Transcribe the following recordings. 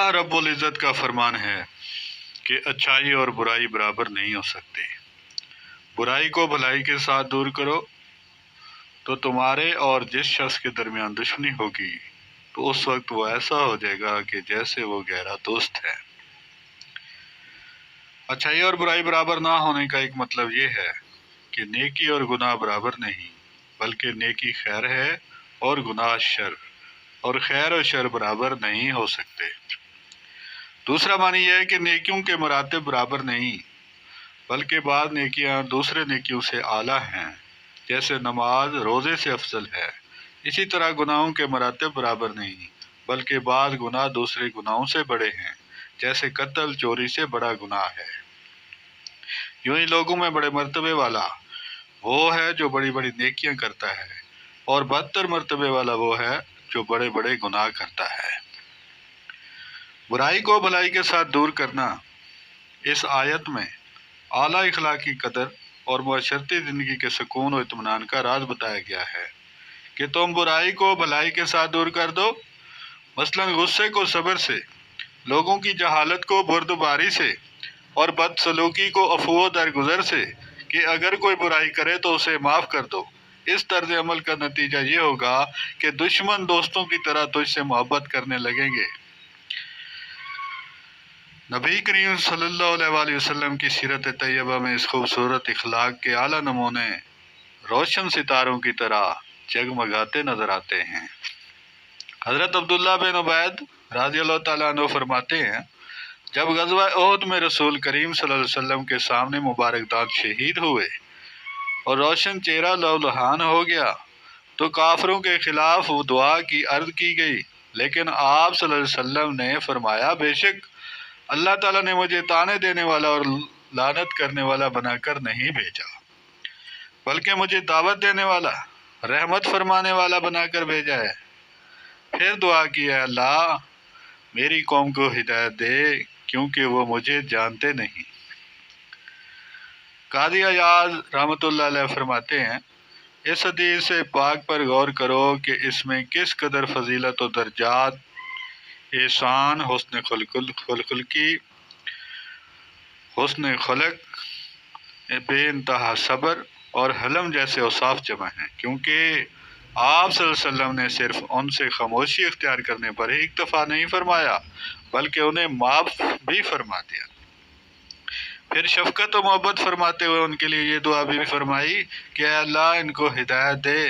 अल्लाह रब्बुल इज़्ज़त का फरमान है कि अच्छाई और बुराई बराबर नहीं हो सकती। बुराई को भलाई के साथ दूर करो तो तुम्हारे और जिस शख्स के दरमियान दुश्मनी होगी तो उस वक्त वो ऐसा हो जाएगा कि जैसे वो गहरा दोस्त है। अच्छाई और बुराई बराबर ना होने का एक मतलब ये है कि नेकी और गुनाह बराबर नहीं, बल्कि नेकी खैर है और गुनाह शर, और खैर और शर बराबर नहीं हो सकते। दूसरा मानी यह है कि नेकियों के मरातब बराबर नहीं, बल्कि बाद नेकियां दूसरे नेकियों से आला हैं, जैसे नमाज रोज़े से अफजल है। इसी तरह गुनाहों के मरातब बराबर नहीं, बल्कि बाद गुनाह दूसरे गुनाहों से बड़े हैं, जैसे कत्ल चोरी से बड़ा गुनाह है। यूं ही लोगों में बड़े मर्तबे वाला वो है जो बड़ी बड़ी नेकियां करता है, और बदतर मर्तबे वाला वो है जो बड़े बड़े गुनाह करता है। बुराई को भलाई के साथ दूर करना इस आयत में आला इखलाकी कदर और मुअशरती ज़िंदगी के सुकून और इत्मीनान का राज बताया गया है कि तुम बुराई को भलाई के साथ दूर कर दो। मसलन गुस्से को सब्र से, लोगों की जहालत को बुर्दबारी से, और बदसलूकी को अफू दरगुजर से कि अगर कोई बुराई करे तो उसे माफ़ कर दो। इस तर्ज अमल का नतीजा ये होगा कि दुश्मन दोस्तों की तरह तुझसे मोहब्बत करने लगेंगे। नबी करीम सल्लल्लाहु अलैहि वसल्लम की सीरत तैयबा में इस खूबसूरत इखलाक के आला नमूने रोशन सितारों की तरह जगमगाते नजर आते हैं। हज़रत अब्दुल्ला बिन उबैद रज़ियल्लाहु तआला अन्हु फरमाते हैं, जब ग़ज़वा उहद में रसूल करीम सल्लल्लाहु अलैहि वसल्लम के सामने मुबारक दांत शहीद हुए और रोशन चेहरा लौलहान हो गया तो काफिरों के खिलाफ वो दुआ की अर्ज की गई, लेकिन आप सल्लल्लाहु अलैहि वसल्लम ने फरमाया, बेशक अल्लाह ताला ने मुझे ताने देने वाला और लानत करने वाला बनाकर नहीं भेजा, बल्कि मुझे दावत देने वाला, रहमत फरमाने वाला बनाकर भेजा है। फिर दुआ की, अल्लाह मेरी कौम को हिदायत दे, क्योंकि वो मुझे जानते नहीं। कादी अयाज रहमतुल्लाह अलैह फरमाते हैं, इस हदीस से पाक पर गौर करो कि इसमें किस कदर फजीलत और दर्जात, एहसान, हुस्न खुल्की, हुस्न खुलक, बेइंतहा सब्र और हलम जैसे औसाफ जमा हैं, क्योंकि आप सल्लल्लाहु अलैहि वसल्लम ने सिर्फ उनसे खामोशी इख्तियार करने पर ही इक्तफा नहीं फरमाया, बल्कि उन्हें माफ़ भी फरमा दिया। फिर शफकत और मोहब्बत फरमाते हुए उनके लिए ये दुआ भी फरमाई कि अल्लाह इनको हिदायत दे।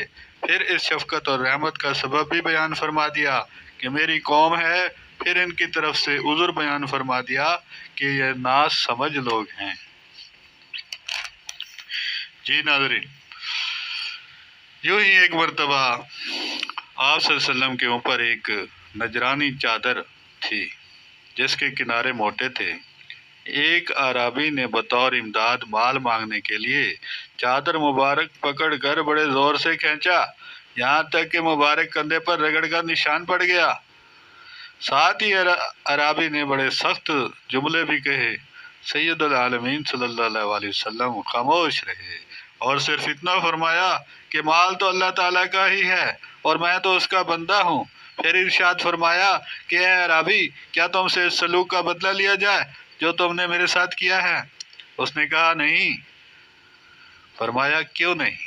फिर इस शफकत और रहमत का सबब भी बयान फरमा दिया कि मेरी कौम है। फिर इनकी तरफ से उज़्र बयान फरमा दिया कि ये ना समझ लोग हैं। जी नाज़रीन, यूं ही एक मरतबा आप सल्लल्लाहु अलैहि वसल्लम के ऊपर एक नजरानी चादर थी जिसके किनारे मोटे थे। एक आराबी ने बतौर इमदाद माल मांगने के लिए चादर मुबारक पकड़ कर बड़े जोर से खींचा, यहाँ तक कि मुबारक कंधे पर रगड़ का निशान पड़ गया। साथ ही अराबी ने बड़े सख्त जुमले भी कहे। सैयदुल आलमीन सल्लल्लाहु अलैहि वसल्लम खामोश रहे और सिर्फ इतना फरमाया कि माल तो अल्लाह ताला का ही है और मैं तो उसका बंदा हूँ। फिर इरशाद फरमाया कि ए अराबी, क्या तुमसे इस सलूक का बदला लिया जाए जो तुमने मेरे साथ किया है? उसने कहा, नहीं। फरमाया, क्यों नहीं?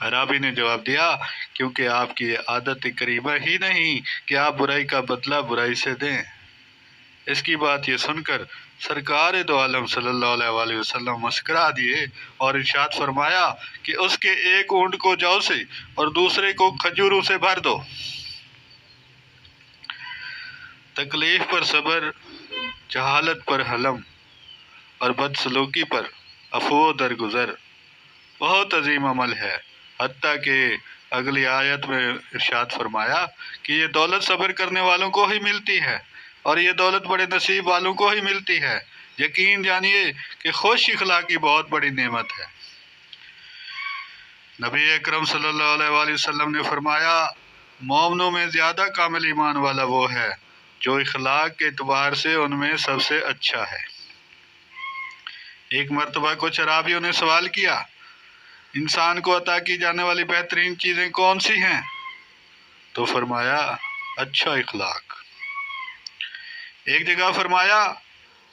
अराबी ने जवाब दिया, क्योंकि आपकी आदत करीमा ही नहीं कि आप बुराई का बदला बुराई से दें। इसकी बात ये सुनकर सरकार दो आलम सल्लल्लाहु अलैहि वसल्लम मुस्कुरा दिए और इरशाद फरमाया कि उसके एक ऊंट को जौ से और दूसरे को खजूरों से भर दो। तकलीफ पर सब्र, जहालत पर हलम और बदसलूकी पर अफू दरगुजर बहुत अजीम अमल है। हत्ता कि अगली आयत में इरशाद फरमाया कि ये दौलत सब्र करने वालों को ही मिलती है और ये दौलत बड़े नसीब वालों को ही मिलती है। यकीन जानिए कि खुश इखलाकी बहुत बड़ी नेमत है। नबी अकरम सल्लल्लाहु अलैहि वसल्लम ने फरमाया, मोमिनों में ज़्यादा कामिल ईमान वाला वो है जो इखलाक के एतबार से उनमें सबसे अच्छा है। एक मरतबा कुछ अराबियों ने सवाल किया, इंसान को अता की जाने वाली बेहतरीन चीज़ें कौन सी हैं? तो फरमाया, अच्छा इखलाक। ایک جگہ فرمایا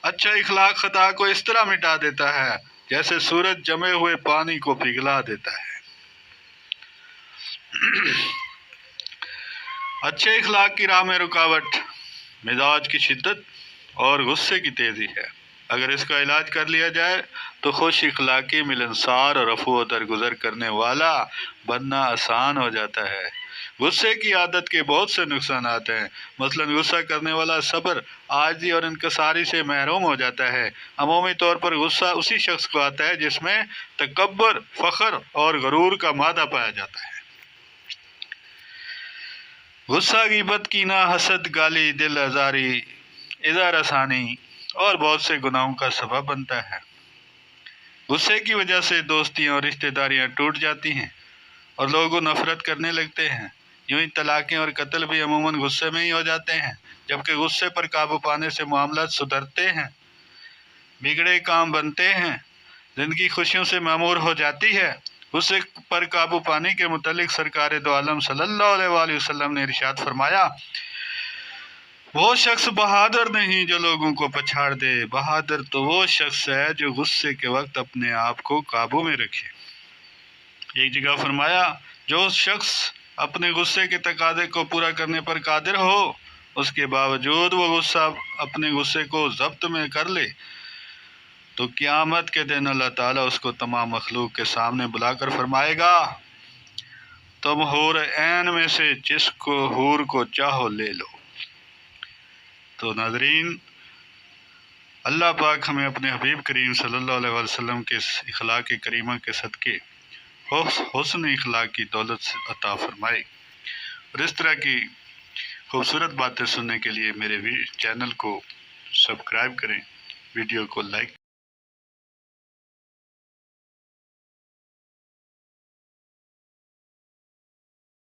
اچھا اخلاق خطا کو اس طرح مٹا دیتا ہے جیسے سورج جمے ہوئے پانی کو پگھلا دیتا ہے۔ اچھے اخلاق کی راہ میں رکاوٹ مزاج کی شدت اور غصے کی تیزی ہے۔ اگر اس کا علاج کر لیا جائے تو خوش اخلاقی، ملنسار اور عفو و درگزر کرنے والا بننا آسان ہو جاتا ہے۔ غصے کی عادت کے بہت سے نقصانات ہیں، مثلا غصہ کرنے والا صبر، عاجزی اور انکساری سے محروم ہو جاتا ہے۔ عمومی طور پر غصہ اسی شخص کو آتا ہے جس میں تکبر، فخر اور غرور کا مادہ پایا جاتا ہے۔ غصہ غیبت، کینہ، حسد، گالی، دل آزاری، اظہار ثانی اور بہت سے گناہوں کا سبب بنتا ہے۔ غصے کی وجہ سے دوستیاں اور رشتہ داریاں ٹوٹ جاتی ہیں اور لوگ نفرت کرنے لگتے ہیں۔ یوں ہی طلاقیں اور قتل بھی عموماً غصے میں ہی ہو جاتے ہیں، جبکہ غصے پر قابو پانے سے معاملات سدھرتے ہیں، بگڑے کام بنتے ہیں، زندگی خوشیوں سے معمور ہو جاتی ہے۔ غصے پر قابو پانے کے متعلق سرکار دو عالم صلی اللہ علیہ وآلہ وسلم نے ارشاد فرمایا، وہ شخص بہادر نہیں جو لوگوں کو پچھاڑ دے، بہادر تو وہ شخص ہے جو غصے کے وقت اپنے آپ کو قابو میں رکھے۔ ایک جگہ فرمایا، جو شخص اپنے غصے کے تقاضے کو پورا کرنے پر قادر ہو، اس کے باوجود وہ اپنے غصے کو ضبط میں کر لے تو قیامت کے دن اللہ تعالیٰ اس کو تمام مخلوق کے سامنے بلا کر فرمائے گا، تم حور عین میں سے جس کو حور کو چاہو لے لو۔ تو ناظرین، اللہ پاک ہمیں اپنے حبیب کریم صلی اللہ علیہ وسلم کے اخلاق کریمہ کے صدقے حسن اخلاق کی دولت سے عطا فرمائے، اور اس طرح کی خوبصورت باتیں سننے کے لیے میرے چینل کو سبسکرائب کریں، ویڈیو کو لائک